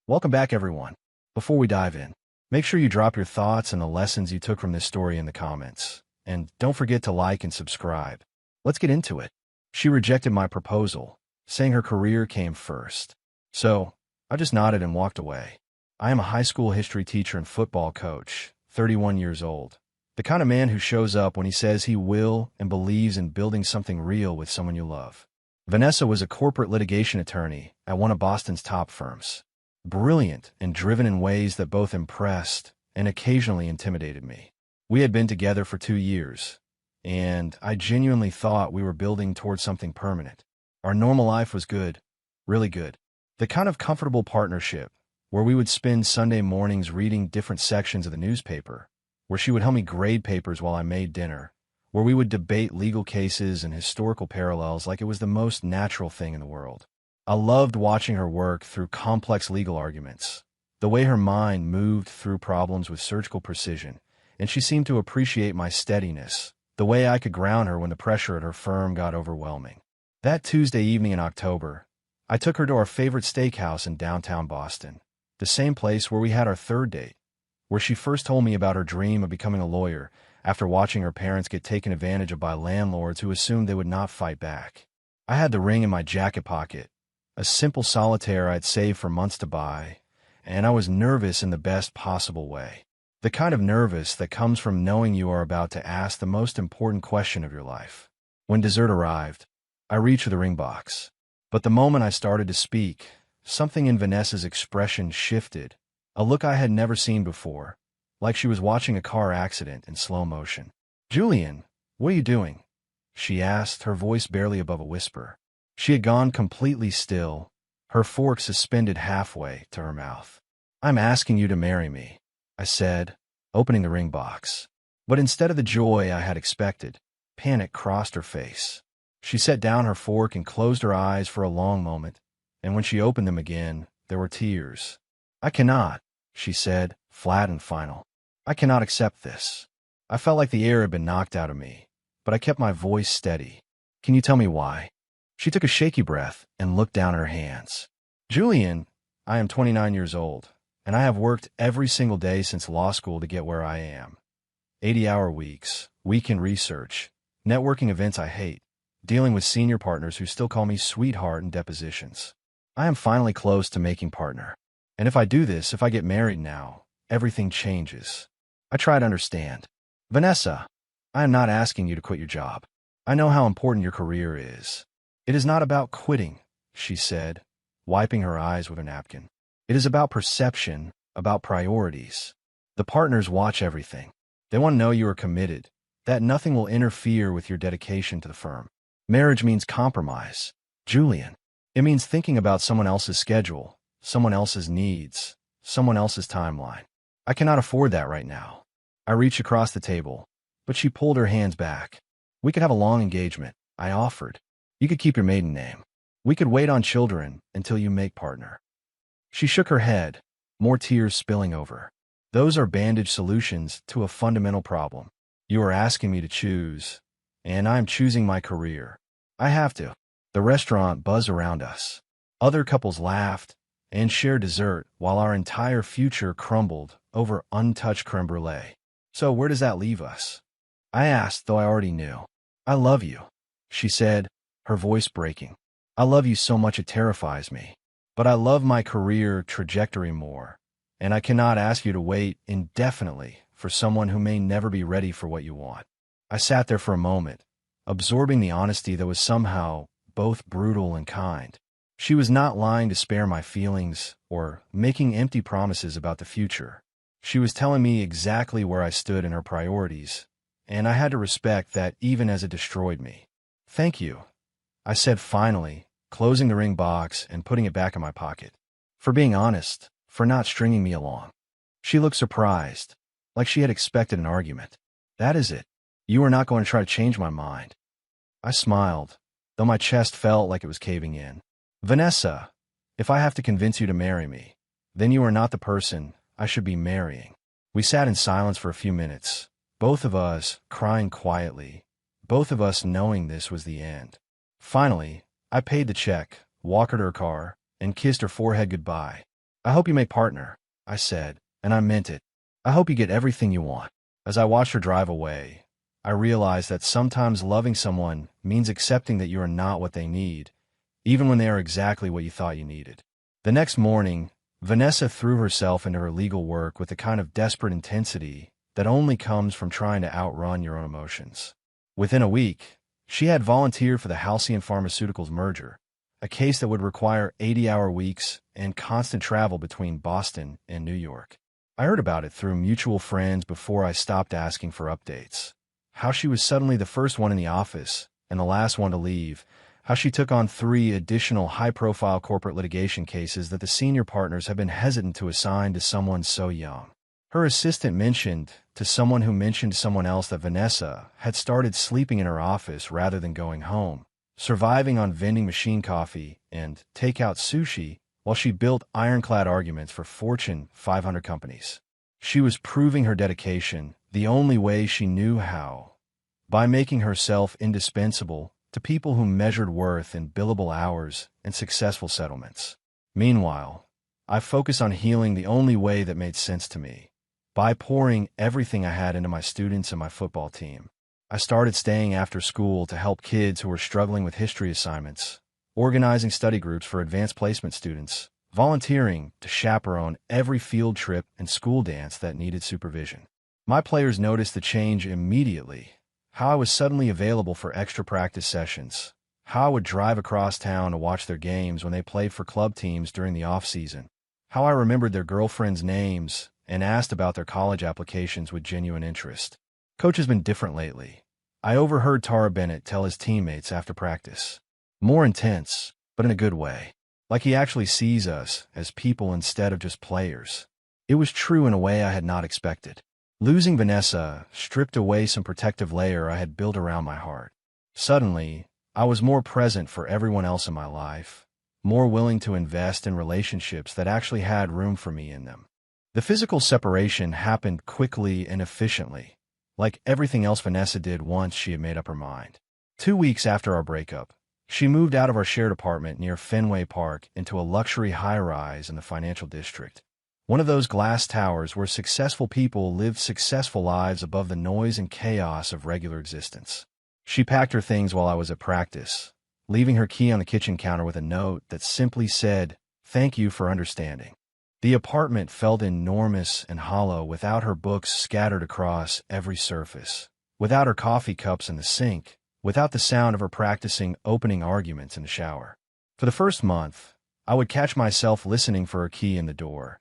Welcome back, everyone. Before we dive in, make sure you drop your thoughts and the lessons you took from this story in the comments. And don't forget to like and subscribe. Let's get into it. She rejected my proposal, saying her career came first. So, I just nodded and walked away. I am a high school history teacher and football coach, 31 years old. The kind of man who shows up when he says he will and believes in building something real with someone you love. Vanessa was a corporate litigation attorney at one of Boston's top firms. Brilliant and driven in ways that both impressed and occasionally intimidated me. We had been together for 2 years, and I genuinely thought we were building towards something permanent. Our normal life was good, really good. The kind of comfortable partnership where we would spend Sunday mornings reading different sections of the newspaper, where she would help me grade papers while I made dinner, where we would debate legal cases and historical parallels like it was the most natural thing in the world. I loved watching her work through complex legal arguments, the way her mind moved through problems with surgical precision, and she seemed to appreciate my steadiness, the way I could ground her when the pressure at her firm got overwhelming. That Tuesday evening in October, I took her to our favorite steakhouse in downtown Boston, the same place where we had our third date, where she first told me about her dream of becoming a lawyer after watching her parents get taken advantage of by landlords who assumed they would not fight back. I had the ring in my jacket pocket, a simple solitaire I'd saved for months to buy, and I was nervous in the best possible way. The kind of nervous that comes from knowing you are about to ask the most important question of your life. When dessert arrived, I reached for the ring box. But the moment I started to speak, something in Vanessa's expression shifted, a look I had never seen before, like she was watching a car accident in slow motion. "Julian, what are you doing?" she asked, her voice barely above a whisper. She had gone completely still, her fork suspended halfway to her mouth. "I'm asking you to marry me," I said, opening the ring box. But instead of the joy I had expected, panic crossed her face. She set down her fork and closed her eyes for a long moment, and when she opened them again, there were tears. "I cannot," she said, flat and final. "I cannot accept this." I felt like the air had been knocked out of me, but I kept my voice steady. "Can you tell me why?" She took a shaky breath and looked down at her hands. "Julian, I am 29 years old, and I have worked every single day since law school to get where I am. 80-hour weeks, weekend research, networking events I hate, dealing with senior partners who still call me sweetheart in depositions. I am finally close to making partner. And if I do this, if I get married now, everything changes." I try to understand. "Vanessa, I am not asking you to quit your job. I know how important your career is. It is not about quitting," she said, wiping her eyes with a napkin. "It is about perception, about priorities. The partners watch everything. They want to know you are committed, that nothing will interfere with your dedication to the firm. Marriage means compromise, Julian. It means thinking about someone else's schedule, someone else's needs, someone else's timeline. I cannot afford that right now." I reached across the table, but she pulled her hands back. "We could have a long engagement," I offered. "You could keep your maiden name. We could wait on children until you make partner." She shook her head, more tears spilling over. "Those are bandage solutions to a fundamental problem. You are asking me to choose, and I am choosing my career. I have to." The restaurant buzzed around us. Other couples laughed and shared dessert while our entire future crumbled over untouched creme brulee. "So where does that leave us?" I asked, though I already knew. "I love you," she said, her voice breaking. "I love you so much it terrifies me. But I love my career trajectory more, and I cannot ask you to wait indefinitely for someone who may never be ready for what you want." I sat there for a moment, absorbing the honesty that was somehow both brutal and kind. She was not lying to spare my feelings or making empty promises about the future. She was telling me exactly where I stood in her priorities, and I had to respect that even as it destroyed me. "Thank you," I said finally, closing the ring box and putting it back in my pocket. "For being honest, for not stringing me along." She looked surprised, like she had expected an argument. "That is it. You are not going to try to change my mind." I smiled, though my chest felt like it was caving in. "Vanessa, if I have to convince you to marry me, then you are not the person I should be marrying." We sat in silence for a few minutes, both of us crying quietly, both of us knowing this was the end. Finally, I paid the check, walked her to her car, and kissed her forehead goodbye. I hope you make partner, I said, and I meant it. I hope you get everything you want. As I watched her drive away, I realized that sometimes loving someone means accepting that you are not what they need, even when they are exactly what you thought you needed. The next morning, Vanessa threw herself into her legal work with the kind of desperate intensity that only comes from trying to outrun your own emotions. Within a week, she had volunteered for the Halcyon Pharmaceuticals merger, a case that would require 80-hour weeks and constant travel between Boston and New York. I heard about it through mutual friends before I stopped asking for updates. How she was suddenly the first one in the office and the last one to leave. How she took on 3 additional high-profile corporate litigation cases that the senior partners have been hesitant to assign to someone so young. Her assistant mentioned to someone who mentioned to someone else that Vanessa had started sleeping in her office rather than going home, surviving on vending machine coffee and takeout sushi while she built ironclad arguments for Fortune 500 companies. She was proving her dedication the only way she knew how, by making herself indispensable to people who measured worth in billable hours and successful settlements. Meanwhile, I focused on healing the only way that made sense to me, by pouring everything I had into my students and my football team. I started staying after school to help kids who were struggling with history assignments, organizing study groups for advanced placement students, volunteering to chaperone every field trip and school dance that needed supervision. My players noticed the change immediately. How I was suddenly available for extra practice sessions, how I would drive across town to watch their games when they played for club teams during the off-season, how I remembered their girlfriends' names and asked about their college applications with genuine interest. Coach has been different lately. I overheard Tara Bennett tell his teammates after practice. More intense, but in a good way. Like he actually sees us as people instead of just players. It was true in a way I had not expected. Losing Vanessa stripped away some protective layer I had built around my heart. Suddenly, I was more present for everyone else in my life, more willing to invest in relationships that actually had room for me in them. The physical separation happened quickly and efficiently, like everything else Vanessa did once she had made up her mind. 2 weeks after our breakup, she moved out of our shared apartment near Fenway Park into a luxury high-rise in the financial district. One of those glass towers where successful people lived successful lives above the noise and chaos of regular existence. She packed her things while I was at practice, leaving her key on the kitchen counter with a note that simply said, "Thank you for understanding." The apartment felt enormous and hollow without her books scattered across every surface, without her coffee cups in the sink, without the sound of her practicing opening arguments in the shower. For the first month, I would catch myself listening for her key in the door,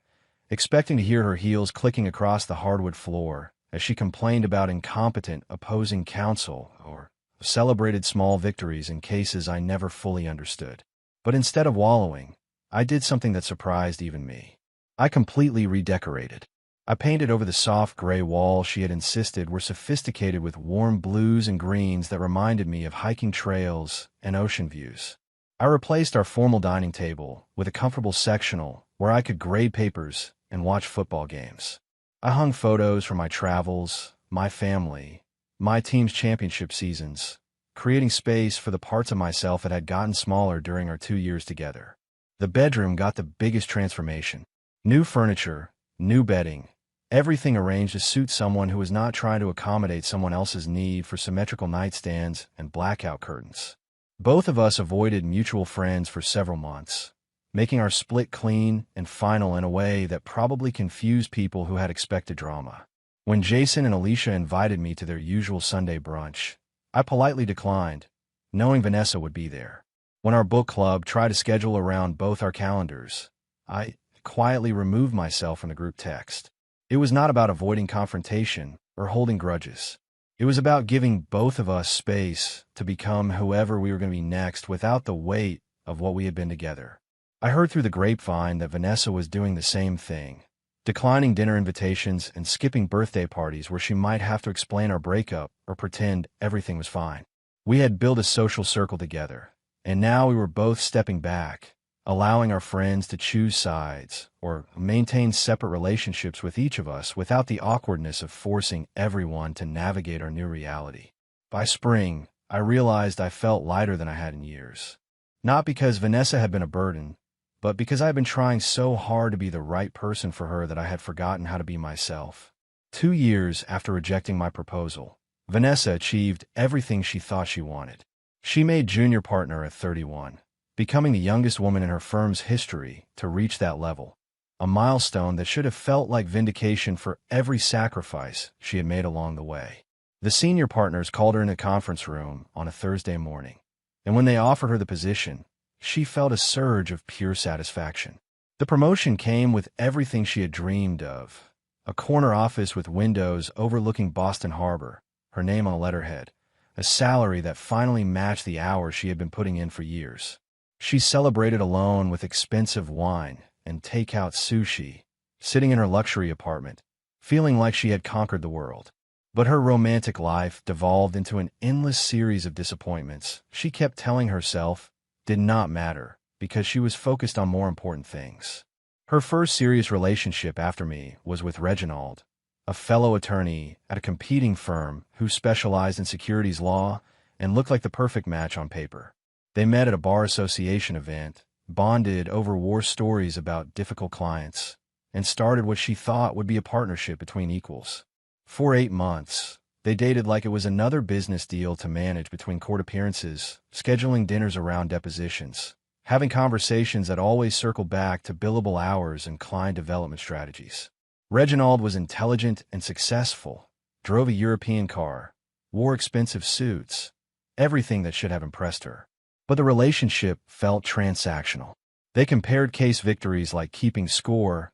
expecting to hear her heels clicking across the hardwood floor as she complained about incompetent opposing counsel or celebrated small victories in cases I never fully understood. But instead of wallowing, I did something that surprised even me. I completely redecorated. I painted over the soft gray walls she had insisted were sophisticated with warm blues and greens that reminded me of hiking trails and ocean views. I replaced our formal dining table with a comfortable sectional where I could grade papers and watch football games. I hung photos from my travels, my family, my team's championship seasons, creating space for the parts of myself that had gotten smaller during our 2 years together. The bedroom got the biggest transformation. New furniture, new bedding, everything arranged to suit someone who was not trying to accommodate someone else's need for symmetrical nightstands and blackout curtains. Both of us avoided mutual friends for several months, making our split clean and final in a way that probably confused people who had expected drama. When Jason and Alicia invited me to their usual Sunday brunch, I politely declined, knowing Vanessa would be there. When our book club tried to schedule around both our calendars, I quietly removed myself from the group text. It was not about avoiding confrontation or holding grudges. It was about giving both of us space to become whoever we were going to be next without the weight of what we had been together. I heard through the grapevine that Vanessa was doing the same thing, declining dinner invitations and skipping birthday parties where she might have to explain our breakup or pretend everything was fine. We had built a social circle together, and now we were both stepping back, allowing our friends to choose sides or maintain separate relationships with each of us without the awkwardness of forcing everyone to navigate our new reality. By spring, I realized I felt lighter than I had in years. Not because Vanessa had been a burden, but because I had been trying so hard to be the right person for her that I had forgotten how to be myself. 2 years after rejecting my proposal, Vanessa achieved everything she thought she wanted. She made junior partner at 31, becoming the youngest woman in her firm's history to reach that level, a milestone that should have felt like vindication for every sacrifice she had made along the way. The senior partners called her in a conference room on a Thursday morning, and when they offered her the position, she felt a surge of pure satisfaction. The promotion came with everything she had dreamed of: a corner office with windows overlooking Boston Harbor, her name on a letterhead, a salary that finally matched the hours she had been putting in for years. She celebrated alone with expensive wine and takeout sushi, sitting in her luxury apartment, feeling like she had conquered the world. But her romantic life devolved into an endless series of disappointments she kept telling herself did not matter because she was focused on more important things. Her first serious relationship after me was with Reginald, a fellow attorney at a competing firm who specialized in securities law and looked like the perfect match on paper. They met at a bar association event, bonded over war stories about difficult clients, and started what she thought would be a partnership between equals. For 8 months, they dated like it was another business deal to manage between court appearances, scheduling dinners around depositions, having conversations that always circled back to billable hours and client development strategies. Reginald was intelligent and successful, drove a European car, wore expensive suits, everything that should have impressed her. But the relationship felt transactional. They compared case victories like keeping score,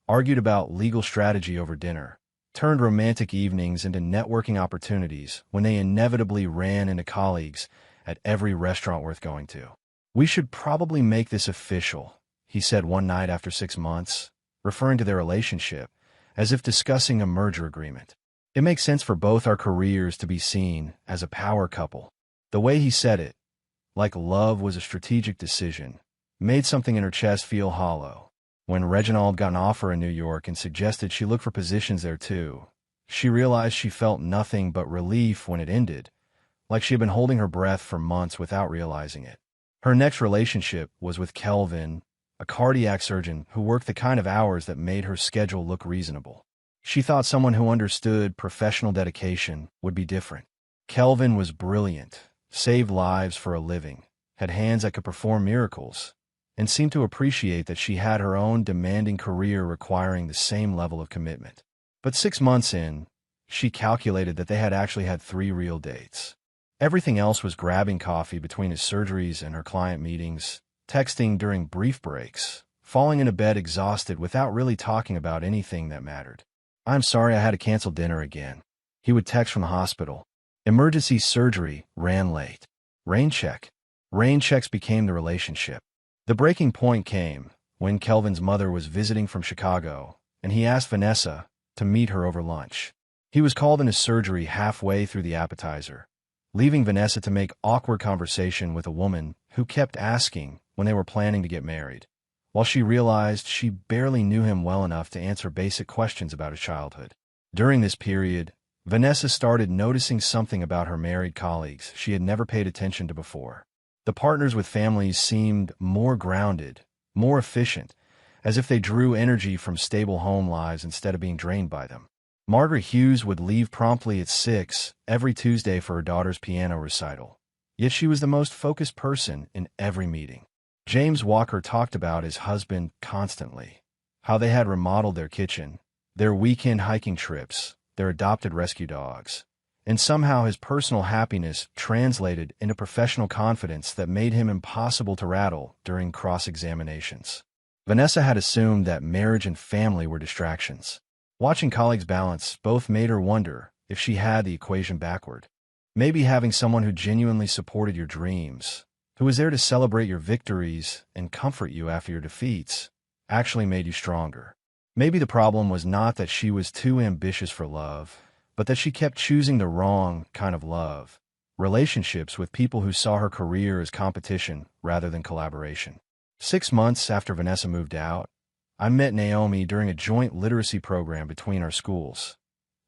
argued about legal strategy over dinner, turned romantic evenings into networking opportunities when they inevitably ran into colleagues at every restaurant worth going to. "We should probably make this official," he said one night after 6 months, referring to their relationship as if discussing a merger agreement. "It makes sense for both our careers to be seen as a power couple." The way he said it, like love was a strategic decision, made something in her chest feel hollow. When Reginald got an offer in New York and suggested she look for positions there too, she realized she felt nothing but relief when it ended, like she had been holding her breath for months without realizing it. Her next relationship was with Kelvin, a cardiac surgeon who worked the kind of hours that made her schedule look reasonable. She thought someone who understood professional dedication would be different. Kelvin was brilliant, saved lives for a living, had hands that could perform miracles, and seemed to appreciate that she had her own demanding career requiring the same level of commitment. But 6 months in, she calculated that they had actually had 3 real dates. Everything else was grabbing coffee between his surgeries and her client meetings, texting during brief breaks, falling into bed exhausted without really talking about anything that mattered. "I'm sorry I had to cancel dinner again," he would text from the hospital. Emergency surgery ran late. Rain check. Rain checks became the relationship. The breaking point came when Kelvin's mother was visiting from Chicago, and he asked Vanessa to meet her over lunch. He was called into surgery halfway through the appetizer, leaving Vanessa to make awkward conversation with a woman who kept asking when they were planning to get married, while she realized she barely knew him well enough to answer basic questions about his childhood. During this period, Vanessa started noticing something about her married colleagues she had never paid attention to before. The partners with families seemed more grounded, more efficient, as if they drew energy from stable home lives instead of being drained by them. Margaret Hughes would leave promptly at 6 every Tuesday for her daughter's piano recital, yet she was the most focused person in every meeting. James Walker talked about his husband constantly, how they had remodeled their kitchen, their weekend hiking trips, their adopted rescue dogs, and somehow his personal happiness translated into professional confidence that made him impossible to rattle during cross-examinations. Vanessa had assumed that marriage and family were distractions. Watching colleagues balance both made her wonder if she had the equation backward. Maybe having someone who genuinely supported your dreams, who was there to celebrate your victories and comfort you after your defeats, actually made you stronger. Maybe the problem was not that she was too ambitious for love, but that she kept choosing the wrong kind of love, relationships with people who saw her career as competition rather than collaboration. 6 months after Vanessa moved out, I met Naomi during a joint literacy program between our schools,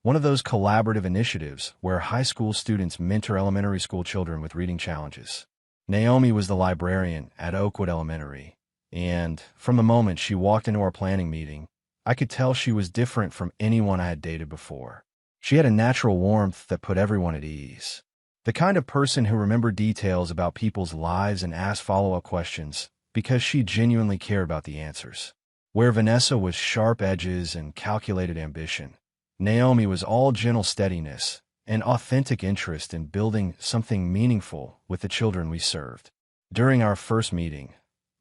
one of those collaborative initiatives where high school students mentor elementary school children with reading challenges. Naomi was the librarian at Oakwood Elementary, And from the moment she walked into our planning meeting, I could tell she was different from anyone I had dated before. She had a natural warmth that put everyone at ease. The kind of person who remembered details about people's lives and asked follow-up questions because she genuinely cared about the answers. Where Vanessa was sharp edges and calculated ambition, Naomi was all gentle steadiness and authentic interest in building something meaningful with the children we served. During our first meeting,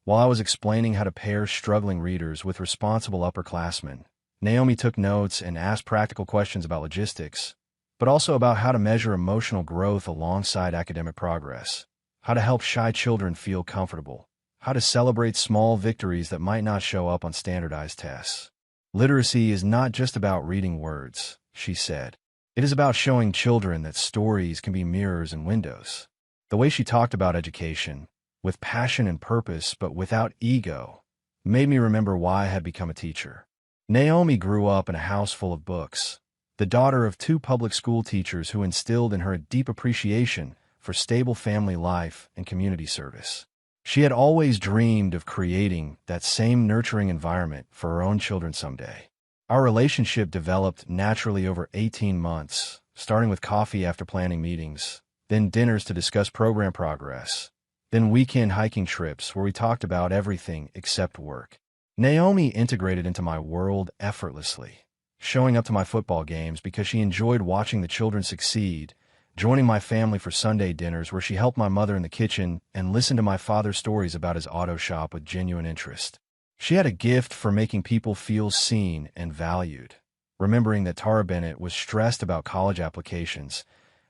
while I was explaining how to pair struggling readers with responsible upperclassmen, Naomi took notes and asked practical questions about logistics, but also about how to measure emotional growth alongside academic progress, how to help shy children feel comfortable, how to celebrate small victories that might not show up on standardized tests. Literacy is not just about reading words, she said. It is about showing children that stories can be mirrors and windows. The way she talked about education, with passion and purpose but without ego, made me remember why I had become a teacher. Naomi grew up in a house full of books, the daughter of 2 public school teachers who instilled in her a deep appreciation for stable family life and community service. She had always dreamed of creating that same nurturing environment for her own children someday. Our relationship developed naturally over 18 months, starting with coffee after planning meetings, then dinners to discuss program progress, then weekend hiking trips where we talked about everything except work. Naomi integrated into my world effortlessly, showing up to my football games because she enjoyed watching the children succeed, joining my family for Sunday dinners where she helped my mother in the kitchen and listened to my father's stories about his auto shop with genuine interest. She had a gift for making people feel seen and valued, remembering that Tara Bennett was stressed about college applications,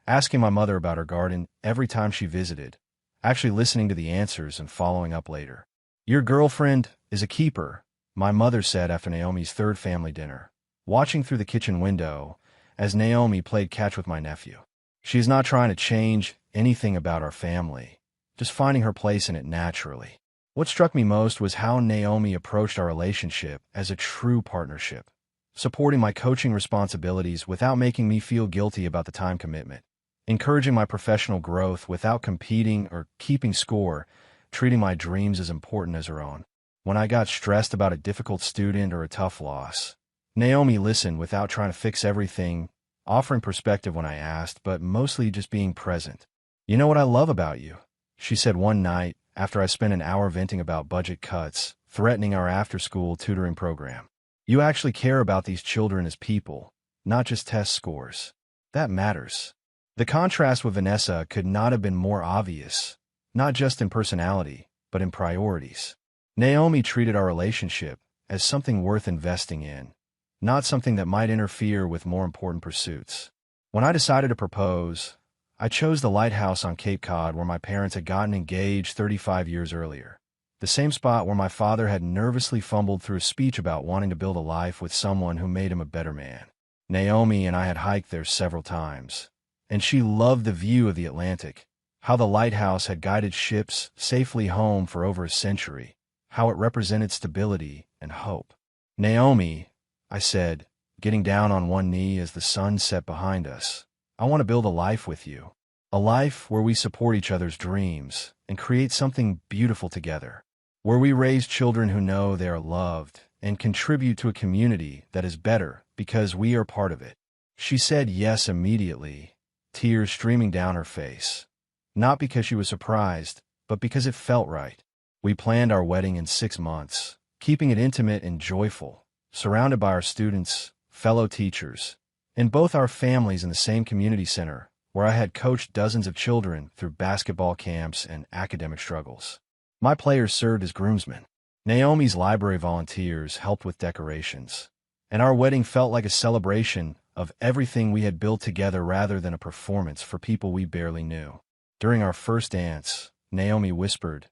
asking my mother about her garden every time she visited, actually listening to the answers and following up later. "Your girlfriend is a keeper," my mother said after Naomi's 3rd family dinner, watching through the kitchen window as Naomi played catch with my nephew. "She is not trying to change anything about our family, just finding her place in it naturally." What struck me most was how Naomi approached our relationship as a true partnership, supporting my coaching responsibilities without making me feel guilty about the time commitment, encouraging my professional growth without competing or keeping score, treating my dreams as important as her own. When I got stressed about a difficult student or a tough loss, Naomi listened without trying to fix everything, offering perspective when I asked, but mostly just being present. "You know what I love about you?" she said one night after I spent an hour venting about budget cuts, threatening our after-school tutoring program. "You actually care about these children as people, not just test scores. That matters." The contrast with Vanessa could not have been more obvious, not just in personality, but in priorities. Naomi treated our relationship as something worth investing in, not something that might interfere with more important pursuits. When I decided to propose, I chose the lighthouse on Cape Cod where my parents had gotten engaged 35 years earlier, the same spot where my father had nervously fumbled through a speech about wanting to build a life with someone who made him a better man. Naomi and I had hiked there several times, and she loved the view of the Atlantic, how the lighthouse had guided ships safely home for over a century, how it represented stability and hope. "Naomi," I said, getting down on one knee as the sun set behind us, "I want to build a life with you. A life where we support each other's dreams and create something beautiful together. Where we raise children who know they are loved and contribute to a community that is better because we are part of it." She said yes immediately, tears streaming down her face. Not because she was surprised, but because it felt right. We planned our wedding in 6 months, keeping it intimate and joyful, surrounded by our students, fellow teachers, and both our families in the same community center, where I had coached dozens of children through basketball camps and academic struggles. My players served as groomsmen. Naomi's library volunteers helped with decorations, and our wedding felt like a celebration of everything we had built together rather than a performance for people we barely knew. During our first dance, Naomi whispered,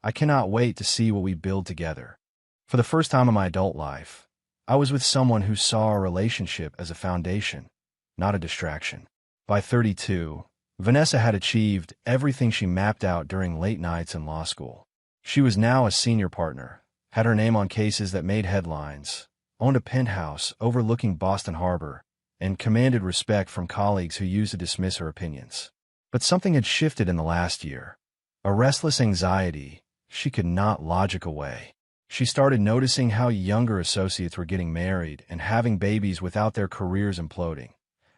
"I cannot wait to see what we build together." For the first time in my adult life, I was with someone who saw our relationship as a foundation, not a distraction. By 32, Vanessa had achieved everything she mapped out during late nights in law school. She was now a senior partner, had her name on cases that made headlines, owned a penthouse overlooking Boston Harbor, and commanded respect from colleagues who used to dismiss her opinions. But something had shifted in the last year. A restless anxiety she could not logic away. She started noticing how younger associates were getting married and having babies without their careers imploding,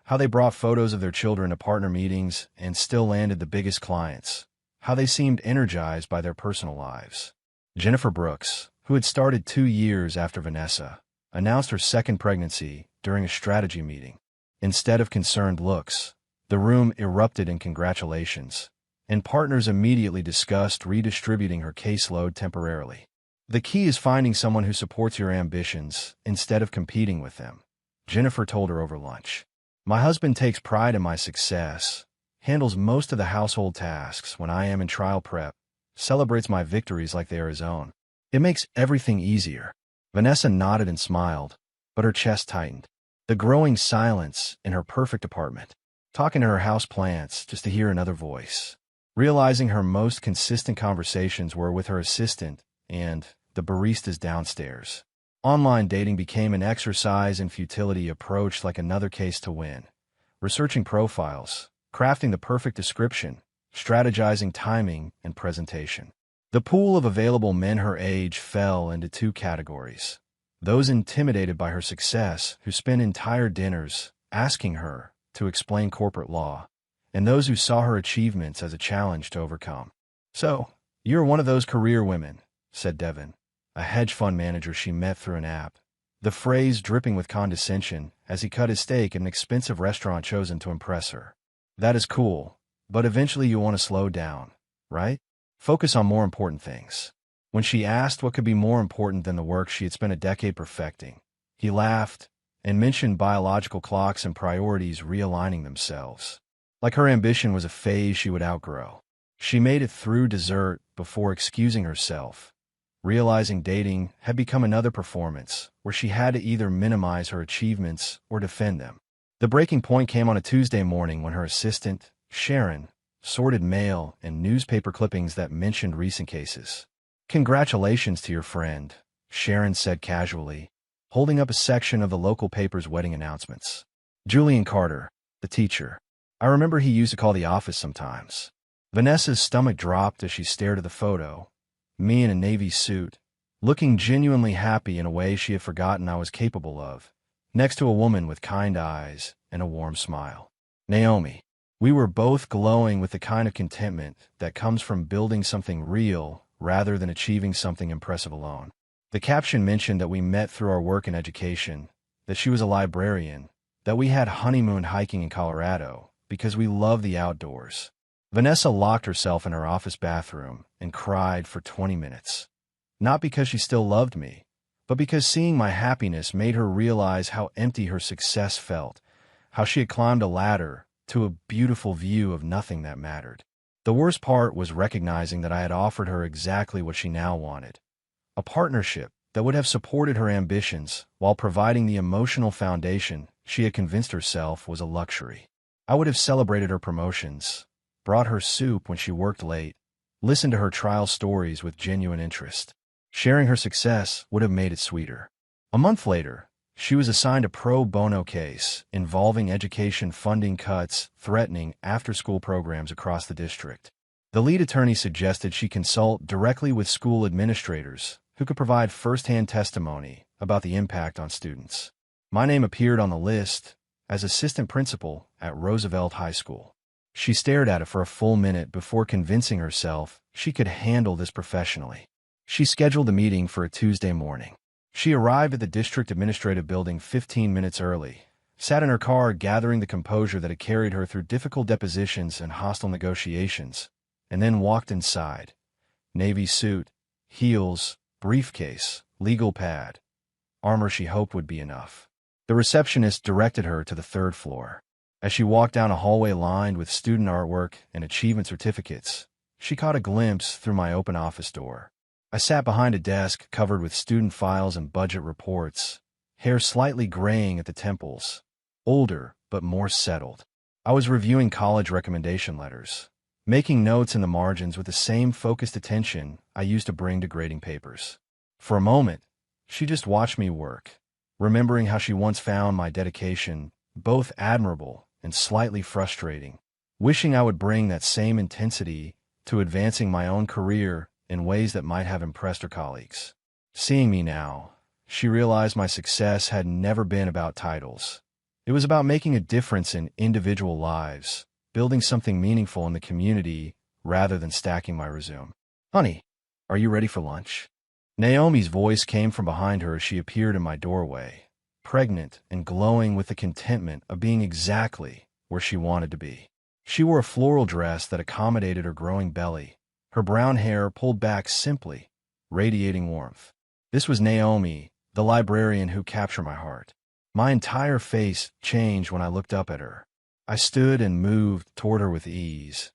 how they brought photos of their children to partner meetings and still landed the biggest clients, how they seemed energized by their personal lives. Jennifer Brooks, who had started 2 years after Vanessa, announced her second pregnancy during a strategy meeting. Instead of concerned looks, the room erupted in congratulations, and partners immediately discussed redistributing her caseload temporarily. The key is finding someone who supports your ambitions instead of competing with them, Jennifer told her over lunch. My husband takes pride in my success, handles most of the household tasks when I am in trial prep, celebrates my victories like they are his own. It makes everything easier. Vanessa nodded and smiled, but her chest tightened. The growing silence in her perfect apartment, talking to her house plants just to hear another voice, realizing her most consistent conversations were with her assistant and the baristas downstairs. Online dating became an exercise in futility approached like another case to win. Researching profiles, crafting the perfect description, strategizing timing and presentation. The pool of available men her age fell into 2 categories. Those intimidated by her success who spent entire dinners asking her to explain corporate law, and those who saw her achievements as a challenge to overcome. So, you're one of those career women, said Devin, a hedge fund manager she met through an app, the phrase dripping with condescension as he cut his steak at an expensive restaurant chosen to impress her. That is cool, but eventually you want to slow down, right? Focus on more important things. When she asked what could be more important than the work she had spent a decade perfecting, he laughed and mentioned biological clocks and priorities realigning themselves. Like her ambition was a phase she would outgrow. She made it through dessert before excusing herself, realizing dating had become another performance where she had to either minimize her achievements or defend them. The breaking point came on a Tuesday morning when her assistant, Sharon, sorted mail and newspaper clippings that mentioned recent cases. Congratulations to your friend, Sharon said casually, holding up a section of the local paper's wedding announcements. Julian Carter, the teacher. I remember he used to call the office sometimes. Vanessa's stomach dropped as she stared at the photo, me in a navy suit, looking genuinely happy in a way she had forgotten I was capable of, next to a woman with kind eyes and a warm smile. Naomi. We were both glowing with the kind of contentment that comes from building something real rather than achieving something impressive alone. The caption mentioned that we met through our work in education, that she was a librarian, that we had honeymoon hiking in Colorado because we love the outdoors. Vanessa locked herself in her office bathroom and cried for 20 minutes. Not because she still loved me, but because seeing my happiness made her realize how empty her success felt, how she had climbed a ladder to a beautiful view of nothing that mattered. The worst part was recognizing that I had offered her exactly what she now wanted, a partnership that would have supported her ambitions while providing the emotional foundation she had convinced herself was a luxury. I would have celebrated her promotions, brought her soup when she worked late, listened to her trial stories with genuine interest. Sharing her success would have made it sweeter. A month later, she was assigned a pro bono case involving education funding cuts threatening after-school programs across the district. The lead attorney suggested she consult directly with school administrators who could provide first-hand testimony about the impact on students. My name appeared on the list as assistant principal at Roosevelt High School. She stared at it for a full minute before convincing herself she could handle this professionally. She scheduled a meeting for a Tuesday morning. She arrived at the district administrative building 15 minutes early, sat in her car gathering the composure that had carried her through difficult depositions and hostile negotiations, and then walked inside. Navy suit, heels, briefcase, legal pad, armor she hoped would be enough. The receptionist directed her to the 3rd floor. As she walked down a hallway lined with student artwork and achievement certificates, she caught a glimpse through my open office door. I sat behind a desk covered with student files and budget reports, hair slightly graying at the temples, older but more settled. I was reviewing college recommendation letters, making notes in the margins with the same focused attention I used to bring to grading papers. For a moment, she just watched me work, remembering how she once found my dedication both admirable and slightly frustrating, wishing I would bring that same intensity to advancing my own career in ways that might have impressed her colleagues. Seeing me now, she realized my success had never been about titles. It was about making a difference in individual lives, building something meaningful in the community rather than stacking my resume. Honey, are you ready for lunch? Naomi's voice came from behind her as she appeared in my doorway, pregnant and glowing with the contentment of being exactly where she wanted to be. She wore a floral dress that accommodated her growing belly, her brown hair pulled back simply, radiating warmth. This was Naomi, the librarian who captured my heart. My entire face changed when I looked up at her. I stood and moved toward her with ease,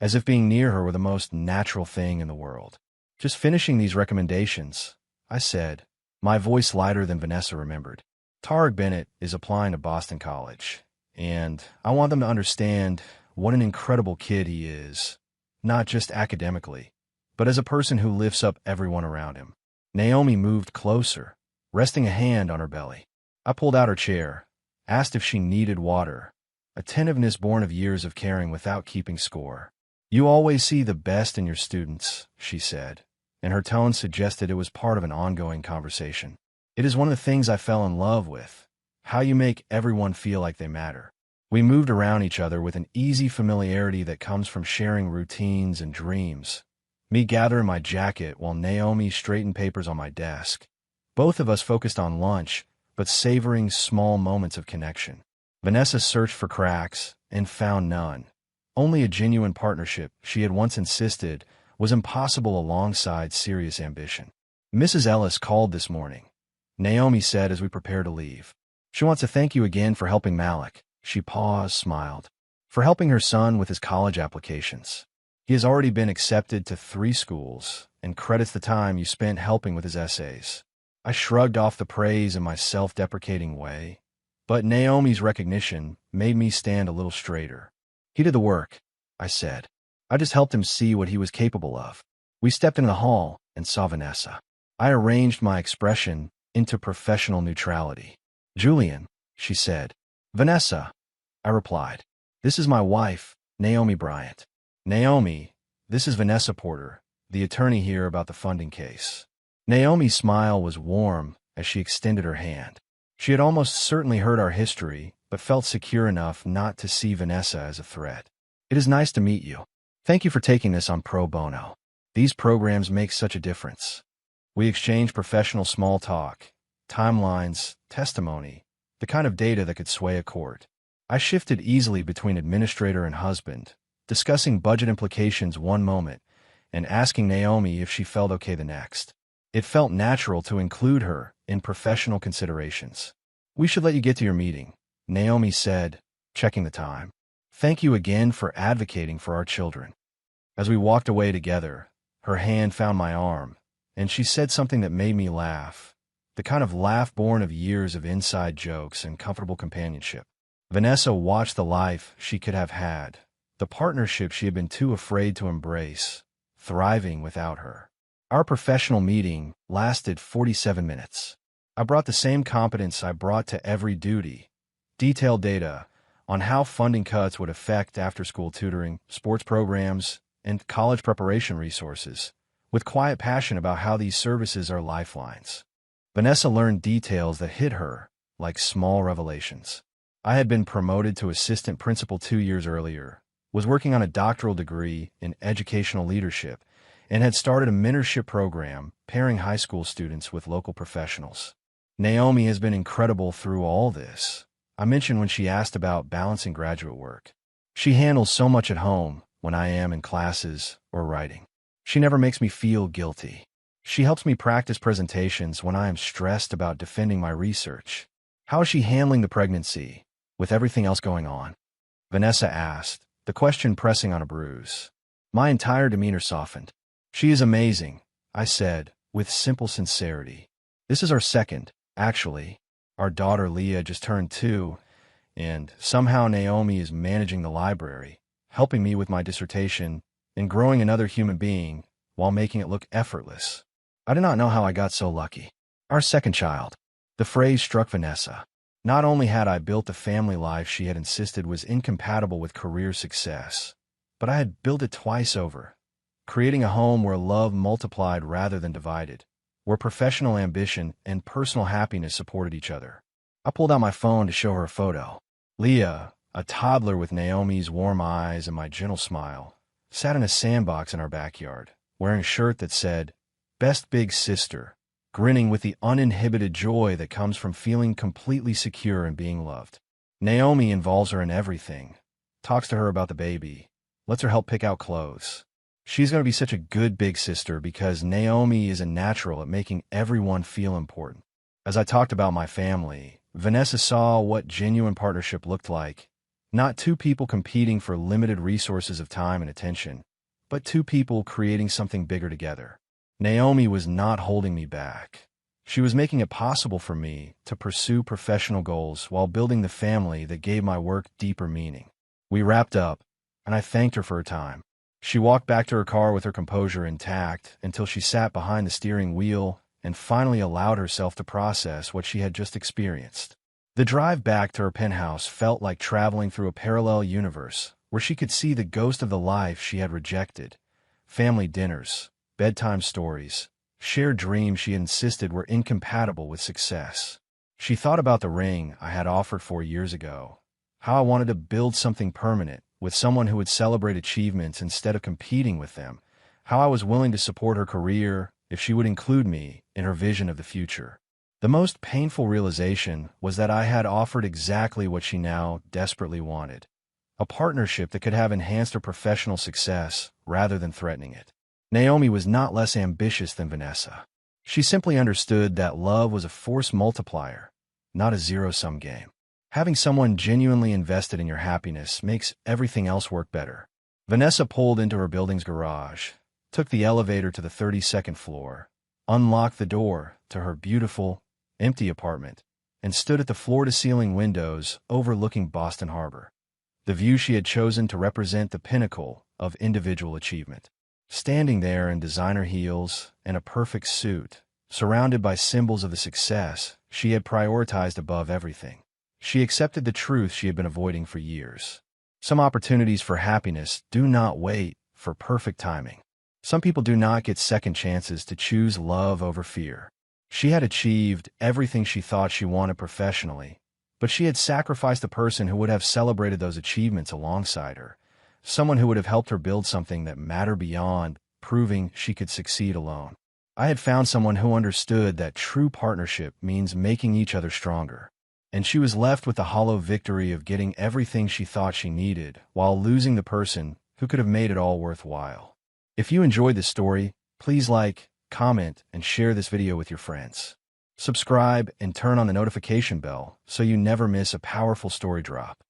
as if being near her were the most natural thing in the world. Just finishing these recommendations, I said, my voice lighter than Vanessa remembered. Tarek Bennett is applying to Boston College, and I want them to understand what an incredible kid he is, not just academically, but as a person who lifts up everyone around him. Naomi moved closer, resting a hand on her belly. I pulled out her chair, asked if she needed water, attentiveness born of years of caring without keeping score. You always see the best in your students, she said, and her tone suggested it was part of an ongoing conversation. It is one of the things I fell in love with, how you make everyone feel like they matter. We moved around each other with an easy familiarity that comes from sharing routines and dreams. Me gathering my jacket while Naomi straightened papers on my desk. Both of us focused on lunch, but savoring small moments of connection. Vanessa searched for cracks and found none. Only a genuine partnership, she had once insisted, was impossible alongside serious ambition. Mrs. Ellis called this morning, Naomi said as we prepared to leave. She wants to thank you again for helping Malik. She paused, smiled. For helping her son with his college applications. He has already been accepted to 3 schools and credits the time you spent helping with his essays. I shrugged off the praise in my self-deprecating way, but Naomi's recognition made me stand a little straighter. He did the work, I said. I just helped him see what he was capable of. We stepped into the hall and saw Vanessa. I arranged my expression into professional neutrality. Julian, she said. Vanessa, I replied. This is my wife, Naomi Bryant. Naomi, this is Vanessa Porter, the attorney here about the funding case. Naomi's smile was warm as she extended her hand. She had almost certainly heard our history, but felt secure enough not to see Vanessa as a threat. It is nice to meet you. Thank you for taking this on pro bono. These programs make such a difference. We exchanged professional small talk, timelines, testimony, the kind of data that could sway a court. I shifted easily between administrator and husband, discussing budget implications one moment and asking Naomi if she felt okay the next. It felt natural to include her in professional considerations. We should let you get to your meeting, Naomi said, checking the time. Thank you again for advocating for our children. As we walked away together, her hand found my arm, and she said something that made me laugh, the kind of laugh born of years of inside jokes and comfortable companionship. Vanessa watched the life she could have had, the partnership she had been too afraid to embrace, thriving without her. Our professional meeting lasted 47 minutes. I brought the same competence I brought to every duty, detailed data on how funding cuts would affect after-school tutoring, sports programs, and college preparation resources, with quiet passion about how these services are lifelines. Vanessa learned details that hit her like small revelations. I had been promoted to assistant principal 2 years earlier, was working on a doctoral degree in educational leadership, and had started a mentorship program pairing high school students with local professionals. Naomi has been incredible through all this, I mentioned when she asked about balancing graduate work. She handles so much at home when I am in classes or writing. She never makes me feel guilty. She helps me practice presentations when I am stressed about defending my research. How is she handling the pregnancy, with everything else going on? Vanessa asked, the question pressing on a bruise. My entire demeanor softened. She is amazing, I said, with simple sincerity. This is our second, actually. Our daughter Leah just turned 2, and somehow Naomi is managing the library, helping me with my dissertation, and growing another human being while making it look effortless. I do not know how I got so lucky. Our second child. The phrase struck Vanessa. Not only had I built the family life she had insisted was incompatible with career success, but I had built it twice over, creating a home where love multiplied rather than divided. where professional ambition and personal happiness supported each other. I pulled out my phone to show her a photo. Leah, a toddler with Naomi's warm eyes and my gentle smile, sat in a sandbox in our backyard, wearing a shirt that said, "Best Big Sister," grinning with the uninhibited joy that comes from feeling completely secure and being loved. Naomi involves her in everything, talks to her about the baby, lets her help pick out clothes. She's going to be such a good big sister because Naomi is a natural at making everyone feel important. As I talked about my family, Vanessa saw what genuine partnership looked like. Not two people competing for limited resources of time and attention, but two people creating something bigger together. Naomi was not holding me back. She was making it possible for me to pursue professional goals while building the family that gave my work deeper meaning. We wrapped up, and I thanked her for her time. She walked back to her car with her composure intact until she sat behind the steering wheel and finally allowed herself to process what she had just experienced. The drive back to her penthouse felt like traveling through a parallel universe where she could see the ghost of the life she had rejected. Family dinners, bedtime stories, shared dreams she insisted were incompatible with success. She thought about the ring I had offered 4 years ago, how I wanted to build something permanent with someone who would celebrate achievements instead of competing with them, how I was willing to support her career if she would include me in her vision of the future. The most painful realization was that I had offered exactly what she now desperately wanted, a partnership that could have enhanced her professional success rather than threatening it. Naomi was not less ambitious than Vanessa. She simply understood that love was a force multiplier, not a zero-sum game. Having someone genuinely invested in your happiness makes everything else work better. Vanessa pulled into her building's garage, took the elevator to the 32nd floor, unlocked the door to her beautiful, empty apartment, and stood at the floor-to-ceiling windows overlooking Boston Harbor, the view she had chosen to represent the pinnacle of individual achievement. Standing there in designer heels and a perfect suit, surrounded by symbols of the success she had prioritized above everything, she accepted the truth she had been avoiding for years. Some opportunities for happiness do not wait for perfect timing. Some people do not get second chances to choose love over fear. She had achieved everything she thought she wanted professionally, but she had sacrificed a person who would have celebrated those achievements alongside her, someone who would have helped her build something that mattered beyond proving she could succeed alone. I had found someone who understood that true partnership means making each other stronger, and she was left with the hollow victory of getting everything she thought she needed while losing the person who could have made it all worthwhile. If you enjoyed this story, please like, comment, and share this video with your friends. Subscribe and turn on the notification bell so you never miss a powerful story drop.